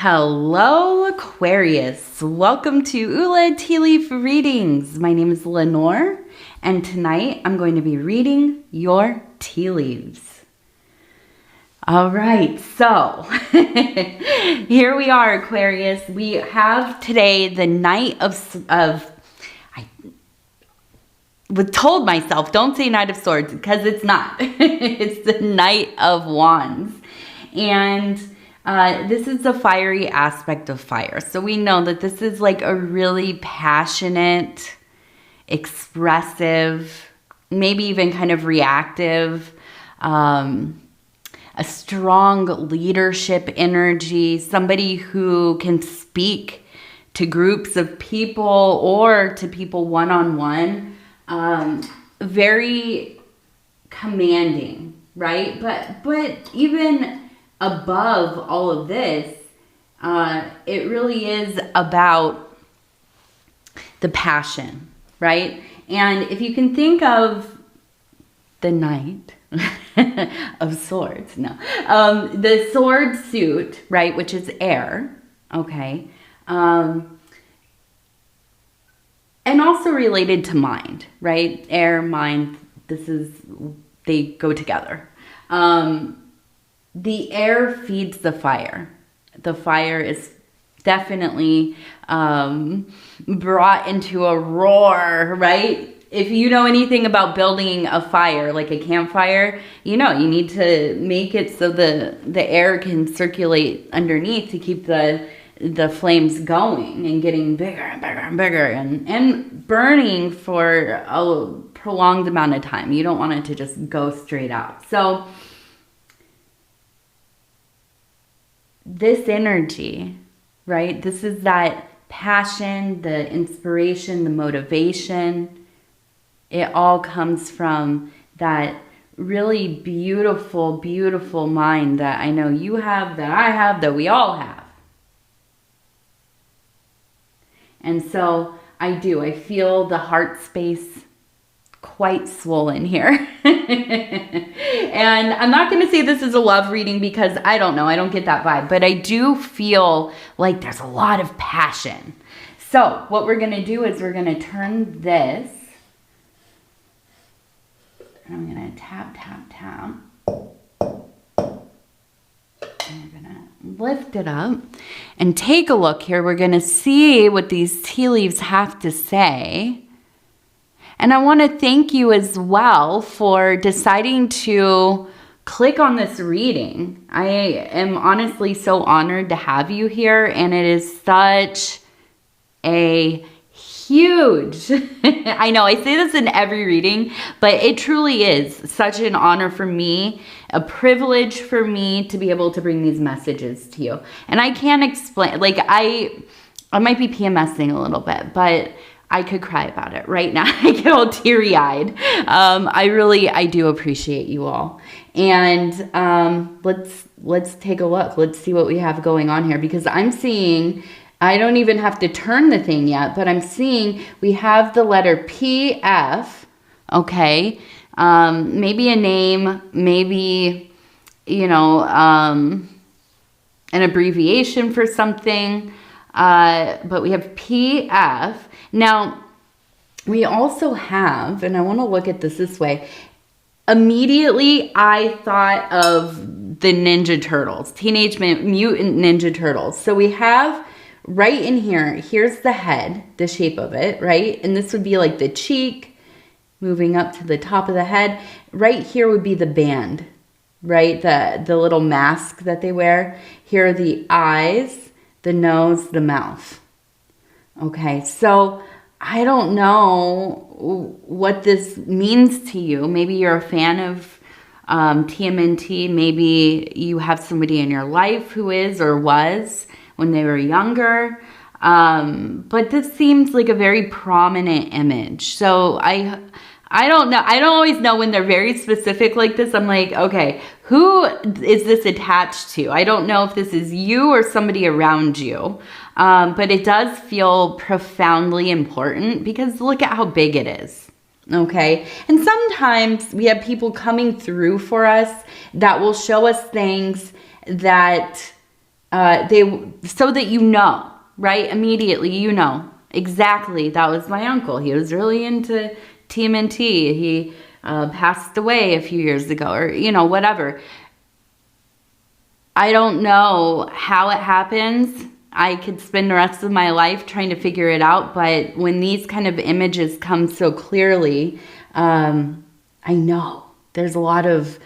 Hello, Aquarius. Welcome to Ula Tea Leaf Readings. My name is Lenor, and tonight I'm going to be reading your tea leaves. All right, so here we are, Aquarius. We have today the Knight of I told myself, don't say Knight of Swords, because it's not. It's the Knight of Wands. And this is the fiery aspect of fire. So we know that this is like a really passionate, expressive, maybe even kind of reactive, a strong leadership energy, somebody who can speak to groups of people or to people one-on-one, very commanding, right? But even above all of this, it really is about the passion, right? And if you can think of the Knight of Swords, the sword suit, right, which is air, okay, and also related to mind, right? Air, mind, they go together. The air feeds the fire. The fire is definitely brought into a roar, right? If you know anything about building a fire, like a campfire, you know you need to make it so the air can circulate underneath to keep the flames going and getting bigger and bigger and bigger and burning for a prolonged amount of time. You don't want it to just go straight out. So this energy, right? This is that passion, the inspiration, the motivation. It all comes from that really beautiful, beautiful mind that I know you have, that I have, that we all have. And so I feel the heart space quite swollen here. And I'm not going to say this is a love reading because I don't know. I don't get that vibe. But I do feel like there's a lot of passion. So what we're going to do is we're going to turn this. And I'm going to tap, tap, tap. And we're going to lift it up and take a look here. We're going to see what these tea leaves have to say. And I want to thank you as well for deciding to click on this reading. I am honestly so honored to have you here, and it is such a huge, I know I say this in every reading, but it truly is such an honor for me, a privilege for me to be able to bring these messages to you. And I can't explain, like I might be PMSing a little bit, but I could cry about it right now. I get all teary-eyed. I do appreciate you all. And let's take a look. Let's see what we have going on here, because I'm seeing, I don't even have to turn the thing yet, but I'm seeing we have the letter PF, okay? Maybe a name, maybe, you know, an abbreviation for something, but we have PF. Now, we also have, and I want to look at this way, immediately I thought of the Ninja Turtles, Teenage Mutant Ninja Turtles. So we have right in here, here's the head, the shape of it, right? And this would be like the cheek moving up to the top of the head. Right here would be the band, right? The little mask that they wear. Here are the eyes, the nose, the mouth. Okay, so I don't know what this means to you. Maybe you're a fan of TMNT. Maybe you have somebody in your life who is or was when they were younger. But this seems like a very prominent image. So I don't know. I don't always know when they're very specific like this. I'm like, okay, who is this attached to? I don't know if this is you or somebody around you. But it does feel profoundly important because look at how big it is. Okay. And sometimes we have people coming through for us that will show us things that so that you know, right? Immediately, you know, exactly, that was my uncle. He was really into TMNT. He passed away a few years ago, or, you know, whatever. I don't know how it happens. I could spend the rest of my life trying to figure it out, but when these kind of images come so clearly, I know there's a lot of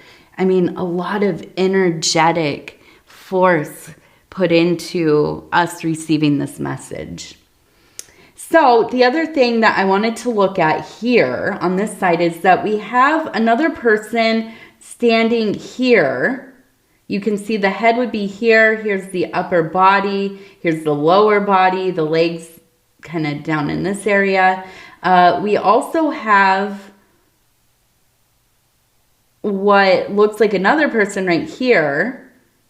energetic force put into us receiving this message. So the other thing that I wanted to look at here on this side is that we have another person standing here. You can see the head would be here. Here's the upper body. Here's the lower body, the legs kind of down in this area. We also have what looks like another person right here.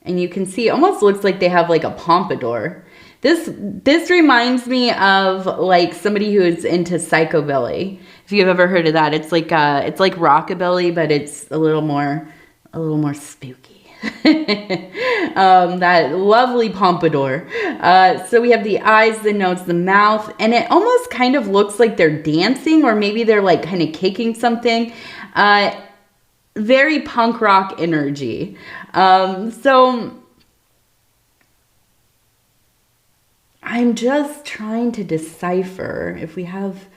And you can see, it almost looks like they have like a pompadour. This reminds me of like somebody who is into psychobilly. If you've ever heard of that, it's like rockabilly, but it's a little more spooky. That lovely pompadour. So we have the eyes, the nose, the mouth, and it almost kind of looks like they're dancing, or maybe they're like kind of kicking something. Very punk rock energy. So I'm just trying to decipher if we have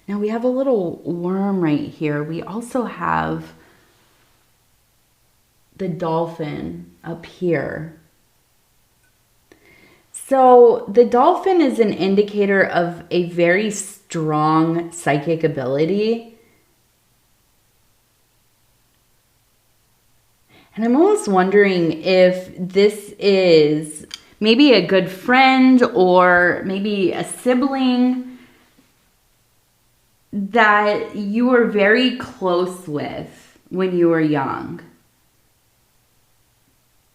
a little worm right here. We also have the dolphin up here. So the dolphin is an indicator of a very strong psychic ability. And I'm almost wondering if this is maybe a good friend or maybe a sibling that you were very close with when you were young.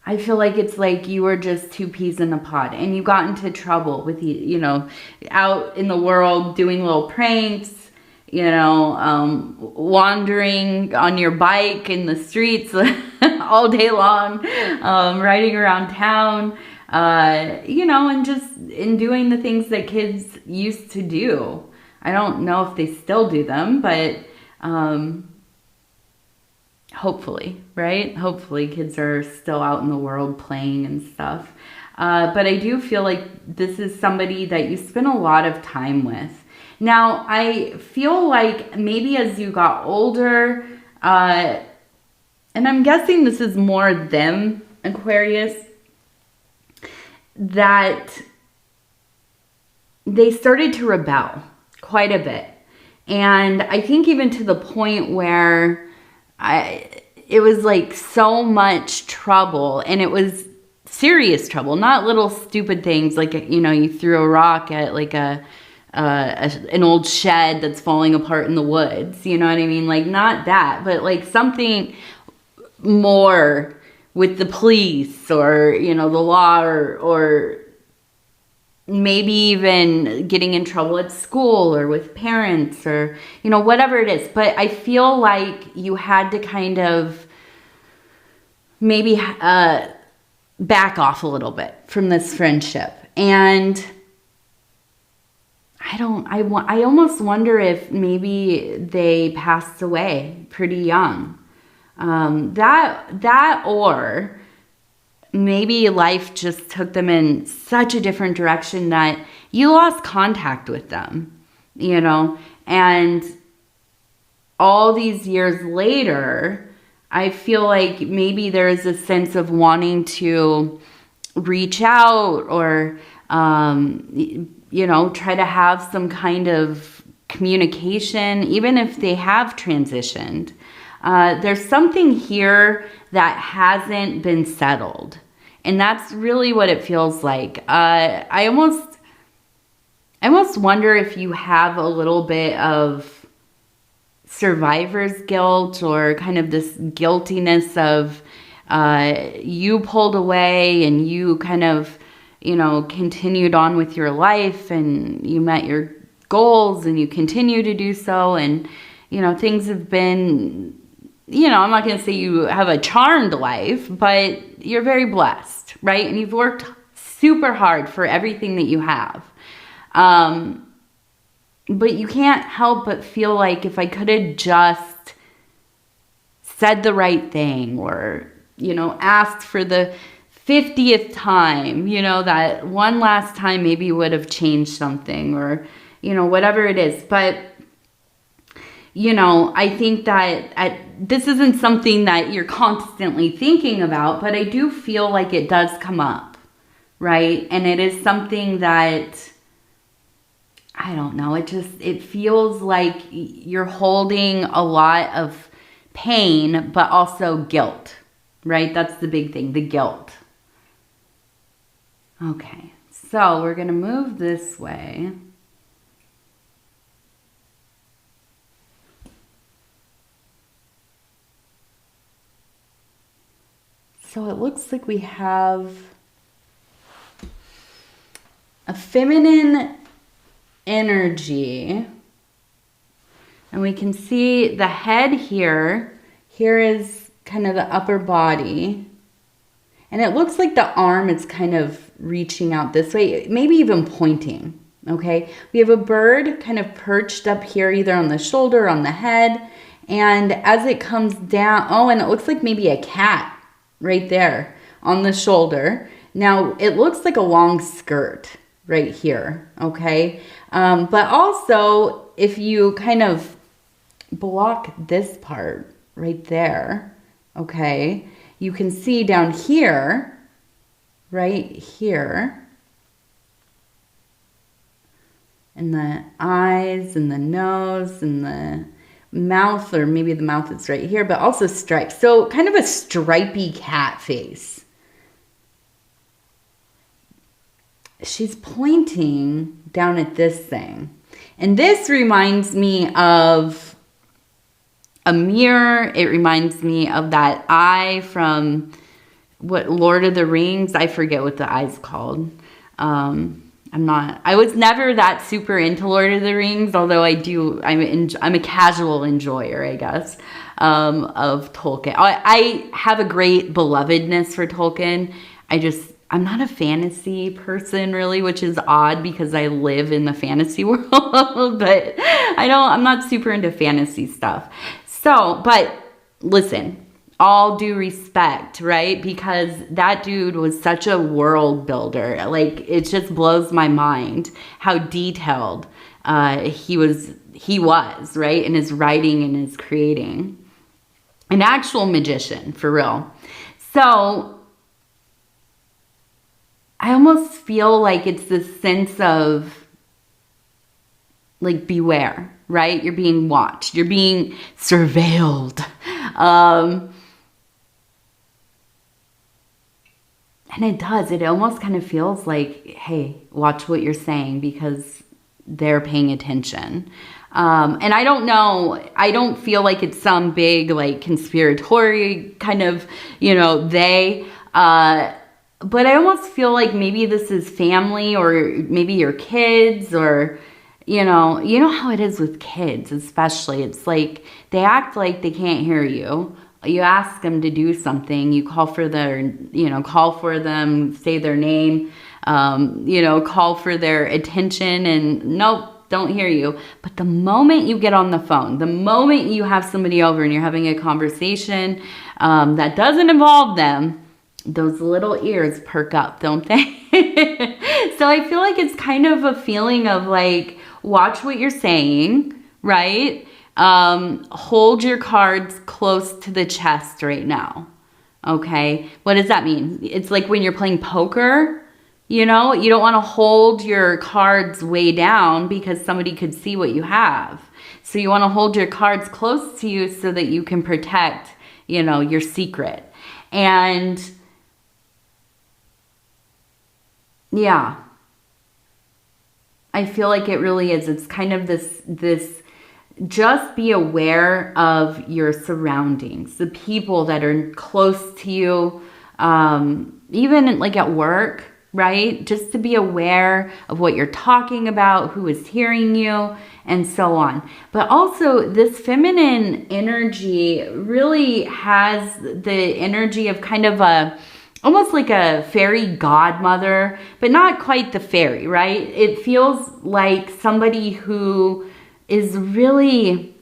I feel like it's like you were just two peas in a pod and you got into trouble with, you know, out in the world doing little pranks, you know, wandering on your bike in the streets all day long, riding around town, you know, and just in doing the things that kids used to do. I don't know if they still do them, but hopefully, right? Hopefully kids are still out in the world playing and stuff. But I do feel like this is somebody that you spend a lot of time with. Now, I feel like maybe as you got older, and I'm guessing this is more them, Aquarius, that they started to rebel quite a bit. And I think even to the point where it was like so much trouble, and it was serious trouble, not little stupid things like, you know, you threw a rock at like an old shed that's falling apart in the woods, you know what I mean? Like not that, but like something more with the police or, you know, the law, or maybe even getting in trouble at school or with parents or, you know, whatever it is. But I feel like you had to kind of maybe back off a little bit from this friendship. And I almost wonder if maybe they passed away pretty young. That or maybe life just took them in such a different direction that you lost contact with them, you know, and all these years later, I feel like maybe there is a sense of wanting to reach out or, you know, try to have some kind of communication, even if they have transitioned. There's something here that hasn't been settled. And that's really what it feels like. I almost wonder if you have a little bit of survivor's guilt or kind of this guiltiness of you pulled away and you kind of, you know, continued on with your life and you met your goals and you continue to do so. And, you know, things have been, you know, I'm not going to say you have a charmed life, but you're very blessed, right? And you've worked super hard for everything that you have. But you can't help but feel like if I could have just said the right thing, or, you know, asked for the 50th time, you know, that one last time maybe would have changed something, or, you know, whatever it is. But, you know, I think that this isn't something that you're constantly thinking about, but I do feel like it does come up, right? And it is something that, I don't know, it feels like you're holding a lot of pain, but also guilt, right? That's the big thing, the guilt. Okay, so we're going to move this way. So it looks like we have a feminine energy, and we can see the head here. Here is kind of the upper body, and it looks like the arm is kind of reaching out this way, maybe even pointing. Okay, we have a bird kind of perched up here, either on the shoulder or on the head, and as it comes down, oh, and it looks like maybe a cat right there on the shoulder. Now it looks like a long skirt right here, okay? But also, if you kind of block this part right there, okay, you can see down here, right here, and the eyes and the nose and the mouth, or maybe the mouth is right here, but also stripes. So kind of a stripy cat face. She's pointing down at this thing. And this reminds me of a mirror. It reminds me of that eye from Lord of the Rings. I forget what the eye's called. I was never that super into Lord of the Rings, although I'm a casual enjoyer, I guess, of Tolkien. I have a great belovedness for Tolkien. I'm not a fantasy person really, which is odd because I live in the fantasy world, but I'm not super into fantasy stuff. So, but listen, all due respect, right? Because that dude was such a world builder. Like, it just blows my mind how detailed he was, right? In his writing and his creating. An actual magician, for real. So I almost feel like it's this sense of, like, beware, right? You're being watched. You're being surveilled. And it does. It almost kind of feels like, hey, watch what you're saying because they're paying attention. And I don't know. I don't feel like it's some big, like, conspiratory kind of, but I almost feel like maybe this is family, or maybe your kids, or, you know how it is with kids, especially. It's like they act like they can't hear you. You ask them to do something, you call for them, say their name, call for their attention, and nope, don't hear you. But the moment you get on the phone, the moment you have somebody over and you're having a conversation that doesn't involve them, those little ears perk up, don't they? So I feel like it's kind of a feeling of like, watch what you're saying, right? Hold your cards close to the chest right now. Okay. What does that mean? It's like when you're playing poker, you don't want to hold your cards way down because somebody could see what you have. So you want to hold your cards close to you so that you can protect, your secret. And yeah, I feel like it really is. It's kind of this, just be aware of your surroundings, the people that are close to you, even like at work, right? Just to be aware of what you're talking about, who is hearing you, and so on. But also this feminine energy really has the energy of kind of almost like a fairy godmother, but not quite the fairy, right? It feels like somebody who is really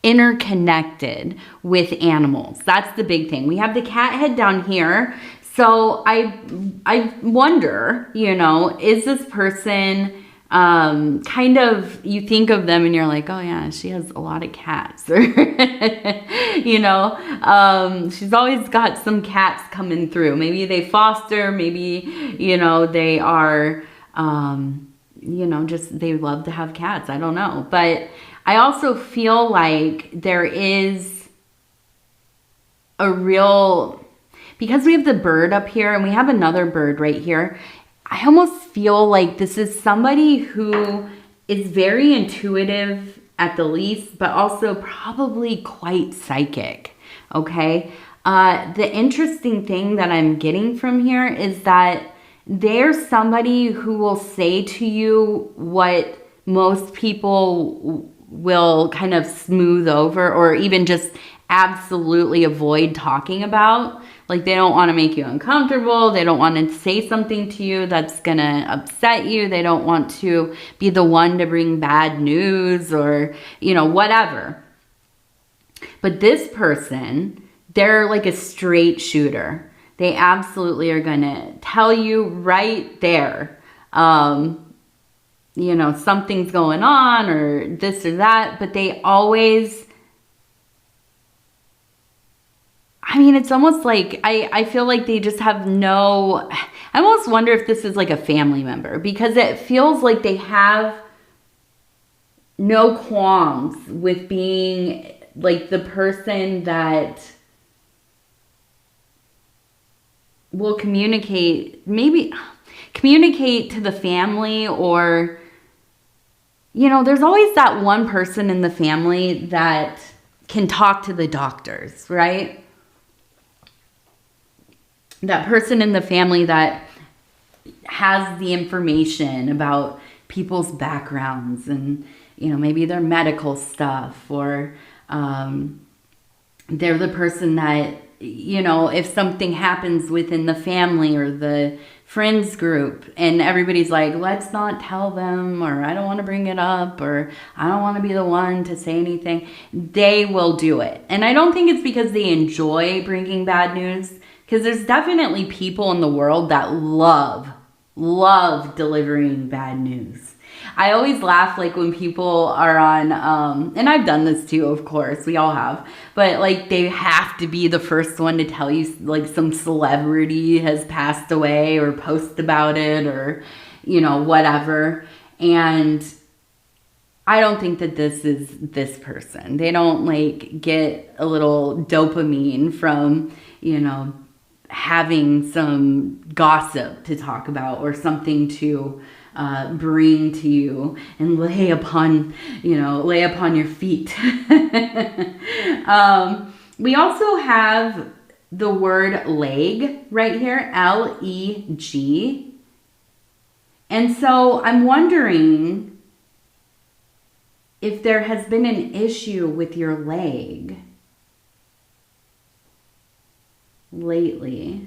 interconnected with animals. That's the big thing. We have the cat head down here. So I wonder, you know, is this person kind of, you think of them and you're like, oh yeah, she has a lot of cats, or you know, she's always got some cats coming through. Maybe they foster, maybe, you know, they are, you know, just, they love to have cats. I don't know. But I also feel like there is a real, because we have the bird up here and we have another bird right here, I almost feel like this is somebody who is very intuitive at the least, but also probably quite psychic, okay? The interesting thing that I'm getting from here is that there's somebody who will say to you what most people will kind of smooth over, or even just absolutely avoid talking about. Like, they don't want to make you uncomfortable. They don't want to say something to you that's going to upset you. They don't want to be the one to bring bad news, or, you know, whatever. But this person, they're like a straight shooter. They absolutely are going to tell you right there, you know, something's going on or this or that, but they always, I mean, it's almost like, I feel like they just have no, I almost wonder if this is like a family member, because it feels like they have no qualms with being like the person that will communicate, maybe communicate to the family, or, you know, there's always that one person in the family that can talk to the doctors, right? That person in the family that has the information about people's backgrounds and, you know, maybe their medical stuff, or they're the person that, you know, if something happens within the family or the friends group and everybody's like, let's not tell them, or I don't want to bring it up, or I don't want to be the one to say anything, they will do it. And I don't think it's because they enjoy bringing bad news, because there's definitely people in the world that love delivering bad news. I always laugh, like, when people are on, and I've done this too, of course, we all have, but like, they have to be the first one to tell you, like, some celebrity has passed away, or post about it, or, you know, whatever. And I don't think that this is this person. They don't, like, get a little dopamine from, you know, having some gossip to talk about, or something to bring to you and lay upon your feet. We also have the word leg right here, L-E-G. And so I'm wondering if there has been an issue with your leg lately.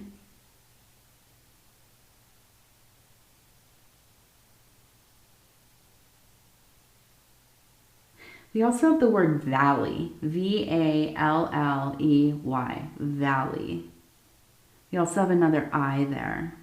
We also have the word valley, V-A-L-L-E-Y, valley. We also have another I there.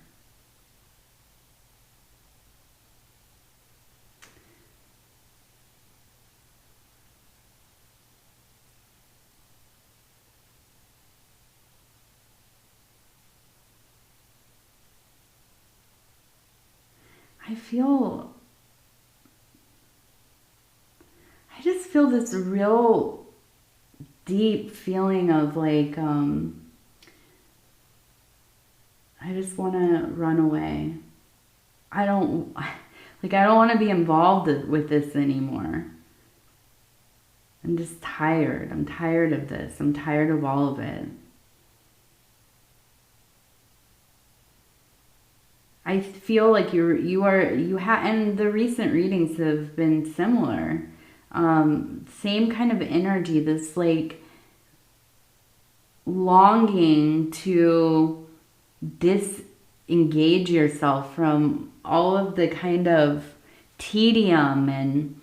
I just feel this real deep feeling of, like, I just want to run away. I don't want to be involved with this anymore. I'm just tired. I'm tired of this. I'm tired of all of it. I feel like and the recent readings have been similar. Same kind of energy, this, like, longing to disengage yourself from all of the kind of tedium and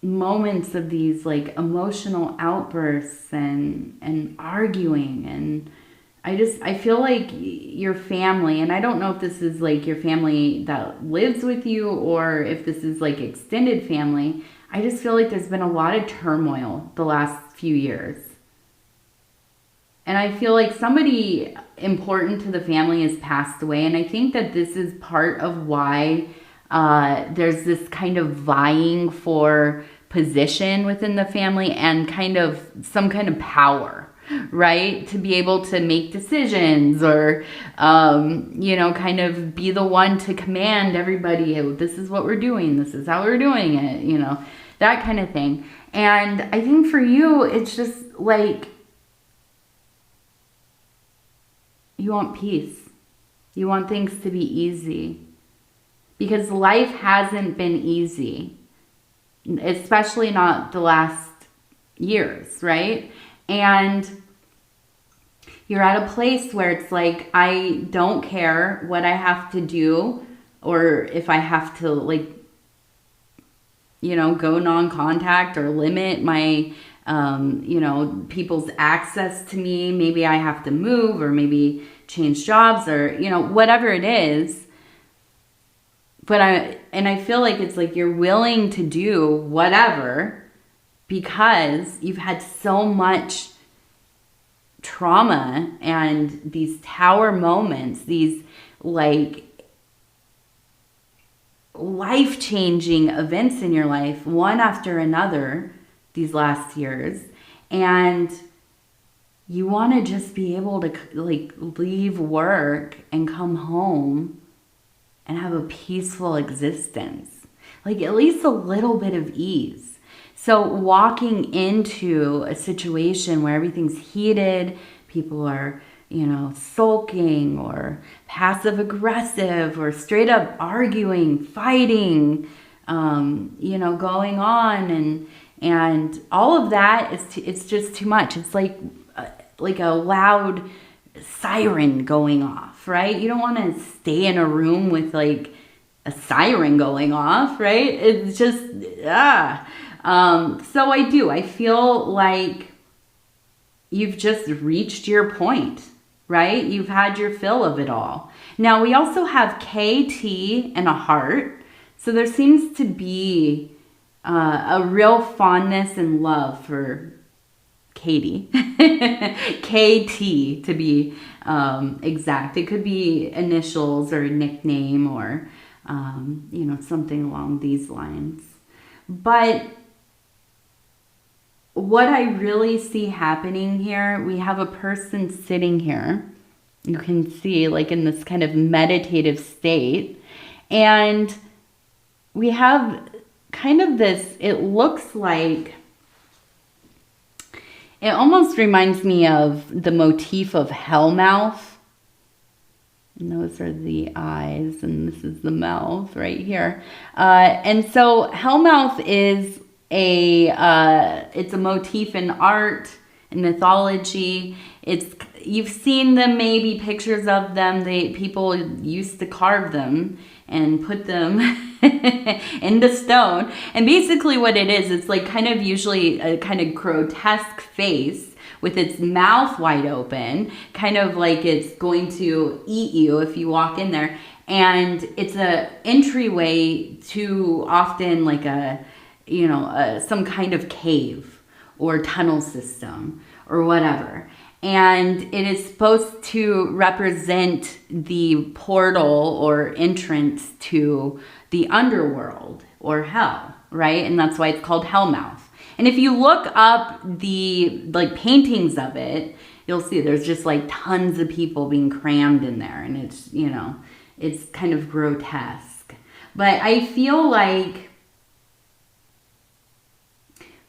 moments of these like emotional outbursts and arguing. And I feel like your family, and I don't know if this is like your family that lives with you or if this is like extended family. I just feel like there's been a lot of turmoil the last few years. And I feel like somebody important to the family has passed away. And I think that this is part of why there's this kind of vying for position within the family and kind of some kind of power, right? To be able to make decisions or, you know, kind of be the one to command everybody. Oh, this is what we're doing. This is how we're doing it, you know, that kind of thing. And I think for you, it's just like, you want peace. You want things to be easy. Because life hasn't been easy. Especially not the last years, right? And you're at a place where it's like, I don't care what I have to do or if I have to, like, you know, go non-contact or limit my, you know, people's access to me. Maybe I have to move or maybe change jobs or, you know, whatever it is. But I feel like it's like you're willing to do whatever because you've had so much trauma and these tower moments, these like life-changing events in your life, one after another these last years. And you want to just be able to like leave work and come home and have a peaceful existence, like at least a little bit of ease. So walking into a situation where everything's heated, people are, you know, sulking or passive aggressive or straight up arguing, fighting, you know, going on, and all of that is it's just too much. It's like a loud siren going off, right? You don't want to stay in a room with like a siren going off, right? It's just, so I feel like you've just reached your point, right? You've had your fill of it all. Now we also have KT and a heart. So there seems to be a real fondness and love for Katie, KT to be exact. It could be initials or a nickname or, you know, something along these lines. But what I really see happening here, we have a person sitting here. You can see like in this kind of meditative state. And we have kind of this, it looks like, it almost reminds me of the motif of Hellmouth. And those are the eyes, and this is the mouth right here. And so Hellmouth is it's a motif in art and mythology. You've seen them, maybe pictures of them. People used to carve them and put them into stone. And basically what it is, it's like kind of usually a kind of grotesque face with its mouth wide open, kind of like it's going to eat you if you walk in there. And it's a entryway to often like a, you know, some kind of cave or tunnel system or whatever. And it is supposed to represent the portal or entrance to the underworld or hell, right? And that's why it's called Hellmouth. And if you look up the like paintings of it, you'll see there's just like tons of people being crammed in there. And it's, you know, it's kind of grotesque. But I feel like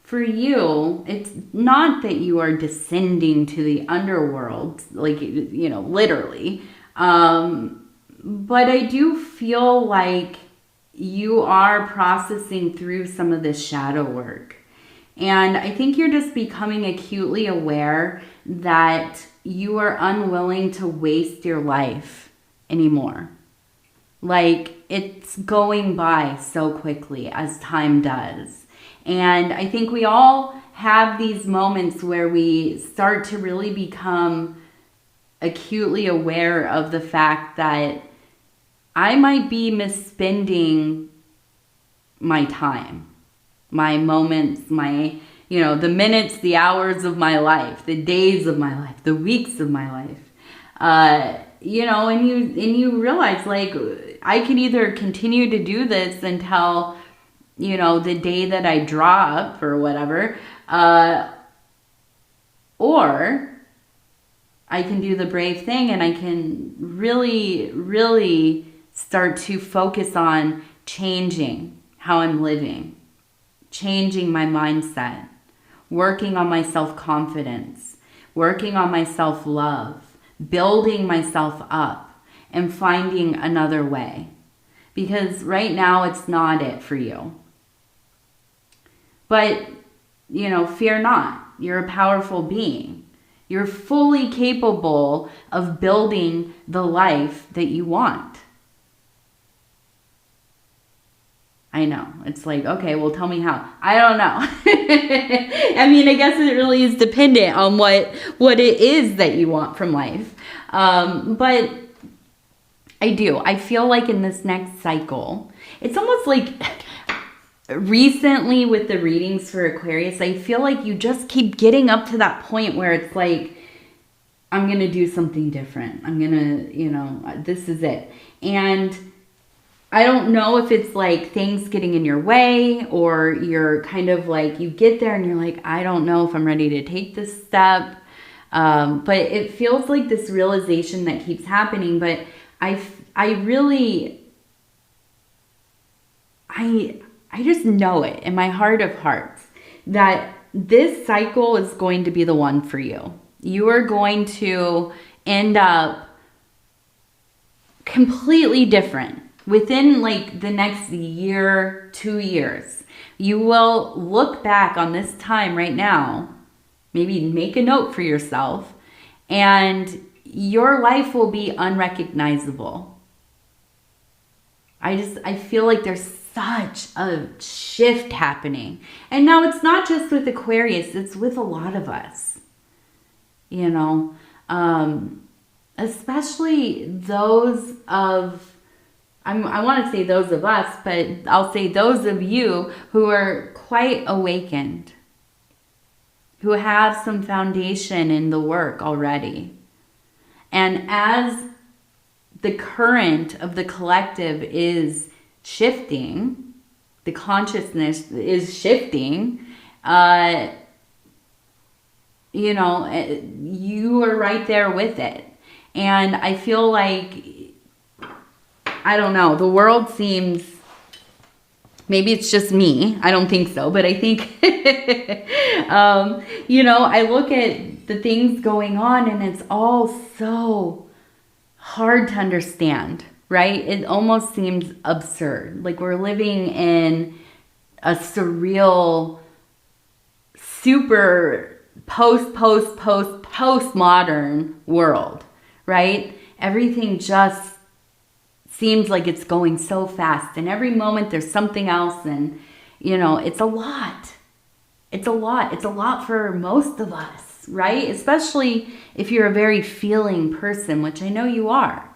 for you, it's not that you are descending to the underworld, like, you know, literally. But I do feel like you are processing through some of this shadow work. And I think you're just becoming acutely aware that you are unwilling to waste your life anymore. Like, it's going by so quickly as time does. And I think we all have these moments where we start to really become acutely aware of the fact that I might be misspending my time, my moments, my, the minutes, the hours of my life, the days of my life, the weeks of my life. And you realize, like, I can either continue to do this until, the day that I drop or whatever, or I can do the brave thing and I can really, really start to focus on changing how I'm living, changing my mindset, working on my self-confidence, working on my self-love, building myself up, and finding another way. Because right now it's not it for you. But, fear not. You're a powerful being. You're fully capable of building the life that you want. I know. It's like, okay, well, tell me how. I don't know. I mean, I guess it really is dependent on what it is that you want from life. But I do. I feel like in this next cycle, it's almost like recently with the readings for Aquarius, I feel like you just keep getting up to that point where it's like, I'm going to do something different. I'm going to, this is it. And I don't know if it's like things getting in your way, or you're kind of like, you get there and you're like, I don't know if I'm ready to take this step. But it feels like this realization that keeps happening. But I just know it in my heart of hearts that this cycle is going to be the one for you. You are going to end up completely different. Within like the next year, 2 years, you will look back on this time right now, maybe make a note for yourself, and your life will be unrecognizable. I feel like there's such a shift happening. And now it's not just with Aquarius, it's with a lot of us, especially those of, I want to say those of us, but I'll say those of you who are quite awakened, who have some foundation in the work already. And as the current of the collective is shifting, the consciousness is shifting, you are right there with it. And I feel like, I don't know, the world seems, maybe it's just me, I don't think so, but I think, I look at the things going on and it's all so hard to understand, right? It almost seems absurd. Like we're living in a surreal, super postmodern world, right? Everything just seems like it's going so fast, and every moment there's something else, and it's a lot. It's a lot for most of us, right? Especially if you're a very feeling person, which I know you are.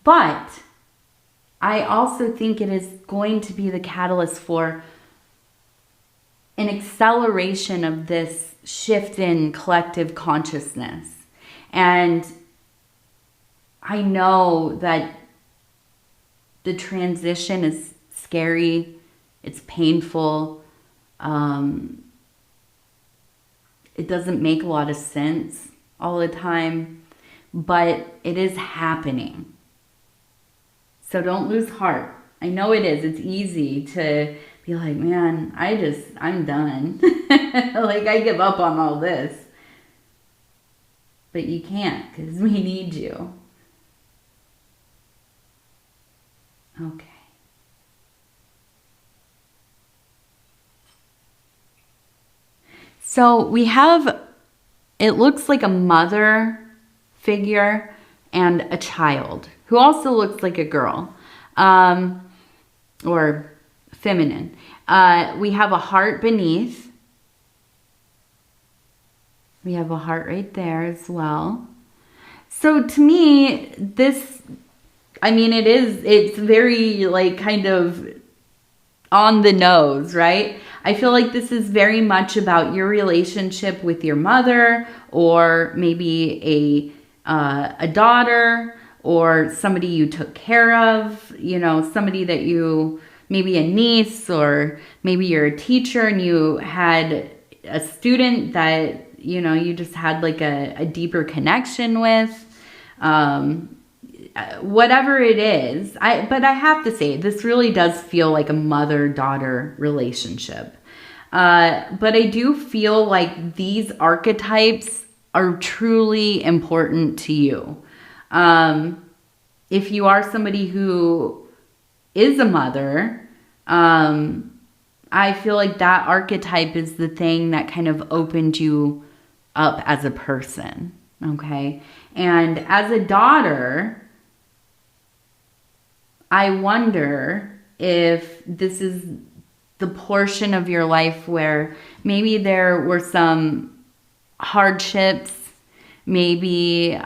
But I also think it is going to be the catalyst for an acceleration of this shift in collective consciousness. And I know that the transition is scary. It's painful. It doesn't make a lot of sense all the time, but it is happening. So don't lose heart. I know it is. It's easy to be like, man, I'm done. Like I give up on all this. But you can't, because we need you. Okay. So we have, it looks like a mother figure and a child who also looks like a girl, or feminine. We have a heart beneath. We have a heart right there as well. So to me, this, I mean, it's very like kind of on the nose, right? I feel like this is very much about your relationship with your mother, or maybe a daughter, or somebody you took care of, you know, somebody that you, maybe a niece, or maybe you're a teacher and you had a student that, you know, you just had like a deeper connection with. Whatever it is, but I have to say, this really does feel like a mother-daughter relationship. But I do feel like these archetypes are truly important to you. If you are somebody who is a mother, I feel like that archetype is the thing that kind of opened you up as a person, okay? And as a daughter, I wonder if this is the portion of your life where maybe there were some hardships, maybe,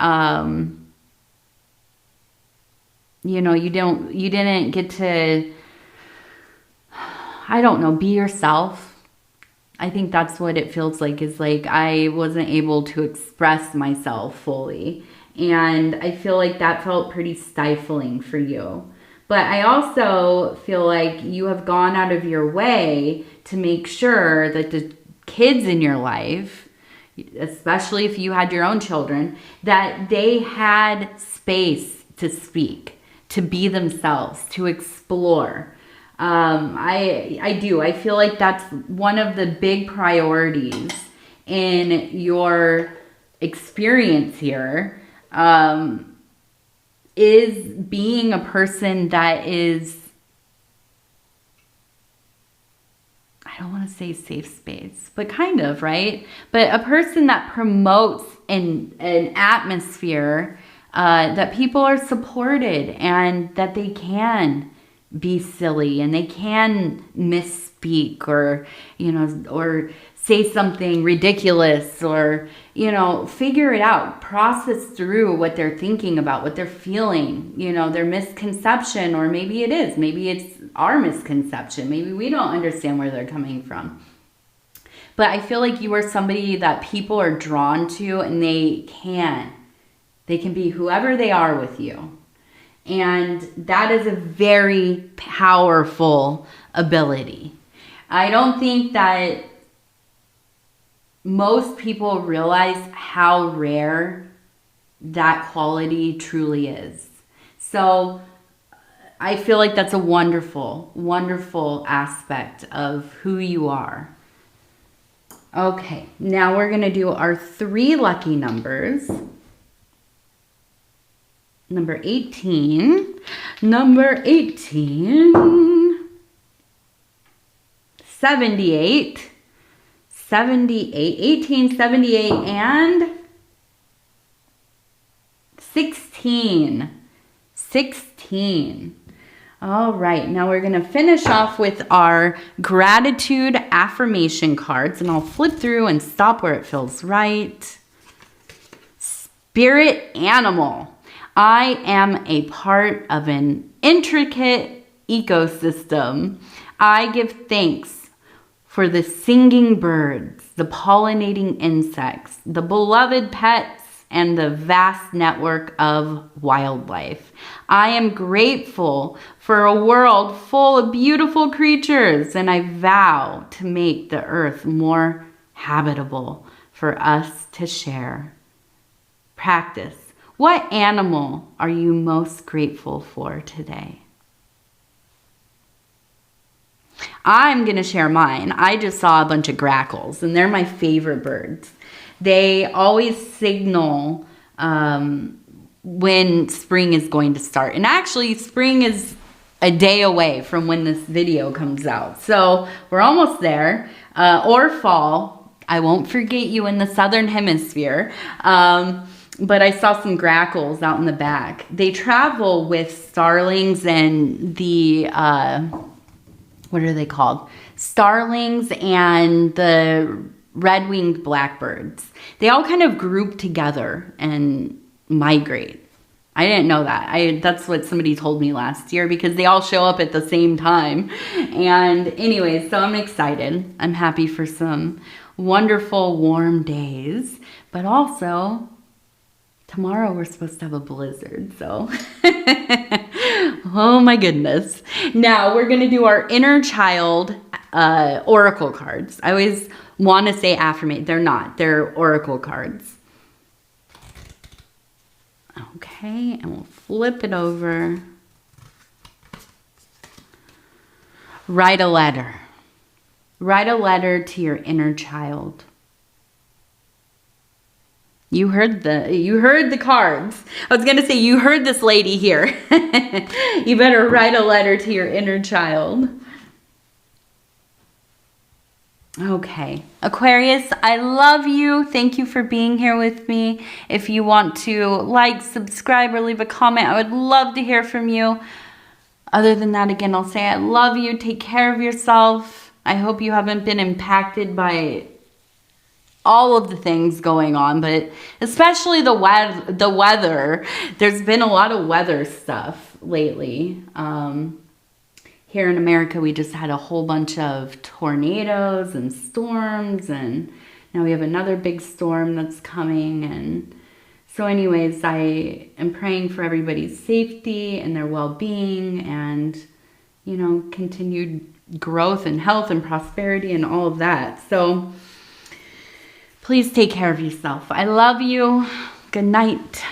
you know, you didn't get to, I don't know, be yourself. I think that's what it feels like, is like I wasn't able to express myself fully. And I feel like that felt pretty stifling for you. But I also feel like you have gone out of your way to make sure that the kids in your life, especially if you had your own children, that they had space to speak, to be themselves, to explore. I do. I feel like that's one of the big priorities in your experience here, is being a person that is, I don't want to say safe space, but kind of, right? But a person that promotes an atmosphere that people are supported, and that they can be silly and they can misspeak, or, you know, or say something ridiculous, or, you know, figure it out, process through what they're thinking about, what they're feeling, you know, their misconception, or maybe it's our misconception. Maybe we don't understand where they're coming from. But I feel like you are somebody that people are drawn to, and they can be whoever they are with you. And that is a very powerful ability. I don't think that most people realize how rare that quality truly is. So I feel like that's a wonderful, wonderful aspect of who you are. Okay, now we're going to do our 3 lucky numbers. Number 18, 78, 18, 78, and 16. All right, now we're going to finish off with our gratitude affirmation cards, and I'll flip through and stop where it feels right. Spirit animal. I am a part of an intricate ecosystem. I give thanks for the singing birds, the pollinating insects, the beloved pets, and the vast network of wildlife. I am grateful for a world full of beautiful creatures, and I vow to make the earth more habitable for us to share. Practice. What animal are you most grateful for today? I'm going to share mine. I just saw a bunch of grackles, and they're my favorite birds. They always signal when spring is going to start. And actually, spring is a day away from when this video comes out. So we're almost there. Or fall. I won't forget you in the southern hemisphere. But I saw some grackles out in the back. They travel with starlings and the, what are they called? Starlings and the red-winged blackbirds. They all kind of group together and migrate. I didn't know that. That's what somebody told me last year because they all show up at the same time. And anyways, so I'm excited. I'm happy for some wonderful warm days, but also tomorrow we're supposed to have a blizzard, so oh my goodness. Now we're gonna do our inner child oracle cards. I always want to say affirmate. They're not. They're oracle cards. Okay, and we'll flip it over. Write a letter. Write a letter to your inner child. You heard the cards. I was going to say, you heard this lady here. You better write a letter to your inner child. Okay. Aquarius, I love you. Thank you for being here with me. If you want to like, subscribe, or leave a comment, I would love to hear from you. Other than that, again, I'll say I love you. Take care of yourself. I hope you haven't been impacted by all of the things going on, but especially the weather. There's been a lot of weather stuff lately. Here in America, we just had a whole bunch of tornadoes and storms, and now we have another big storm that's coming. And so anyways, I am praying for everybody's safety and their well-being and, you know, continued growth and health and prosperity and all of that. So please take care of yourself. I love you. Good night.